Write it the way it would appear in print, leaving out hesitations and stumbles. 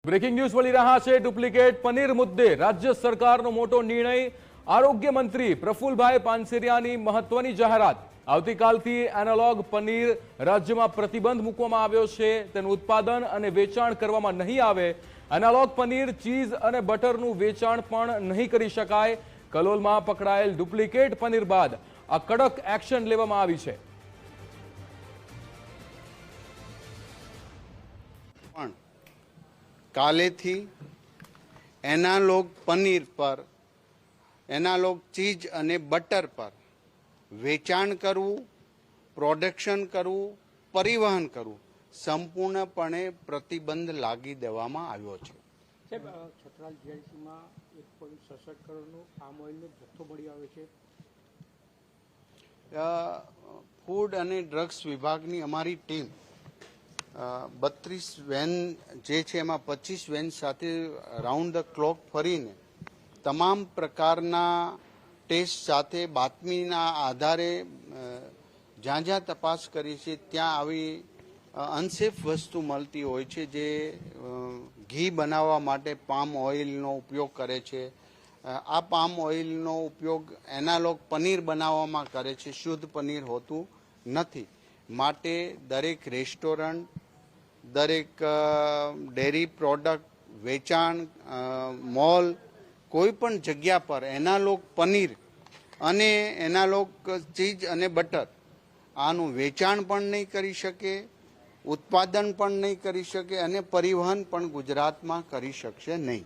Breaking news મળી રહ્યા છે। ડુપ્લિકેટ પનીર મુદ્દે રાજ્ય સરકારનો મોટો નિર્ણય। આરોગ્ય મંત્રી પ્રફુલભાઈ પાનસેરિયાની મહત્વની જાહેરાત। આવતીકાલથી એનાલોગ પનીર રાજ્યમાં પ્રતિબંધ મૂકવામાં આવ્યો છે। તેનું ઉત્પાદન અને વેચાણ કરવામાં નહીં આવે। એનાલોગ પનીર, ચીઝ અને બટરનું વેચાણ પણ નહીં કરી શકાય। કલોલમાં પકડાયેલ ડુપ્લિકેટ પનીર બાદ આ કડક એક્શન લેવામાં આવી છે। કાલેથી એનાલોગ પનીર પર, એનાલોગ ચીઝ અને બટર પર વેચાણ કરવું, પ્રોડક્શન કરવું, પરિવહન કરવું સંપૂર્ણપણે પ્રતિબંધ લાગી દેવામાં આવ્યો છે। સાહેબ, છત્રાલ જીઆઈડીસીમાં 1.67 કરોડનું પામ ઓઇલનો જથ્થો મળી આવ્યો છે। ફૂડ અને ડ્રગ્સ વિભાગની અમારી ટીમ 32 વેન જે છે એમાં 25 વેન સાથે રાઉન્ડ ધ ક્લોક ફરીને તમામ પ્રકારના ટેસ્ટ સાથે બાતમીના આધારે જ્યાં જ્યાં તપાસ કરી છે ત્યાં આવી અનસેફ વસ્તુ મળતી હોય છે, જે ઘી બનાવવા માટે પામ ઓઇલનો ઉપયોગ કરે છે। આ પામ ઓઇલનો ઉપયોગ એનાલોગ પનીર બનાવવામાં કરે છે, શુદ્ધ પનીર હોતું નથી। માટે દરેક રેસ્ટોરન્ટ, દરેક ડેરી પ્રોડક્ટ વેચાણ, મોલ, કોઈ પણ જગ્યા પર એનાલોગ પનીર અને એનાલોગ ચીઝ અને બટર આનું વેચાણ પણ નહીં કરી શકે, ઉત્પાદન પણ નહીં કરી શકે અને પરિવહન પણ ગુજરાતમાં કરી શકશે નહીં।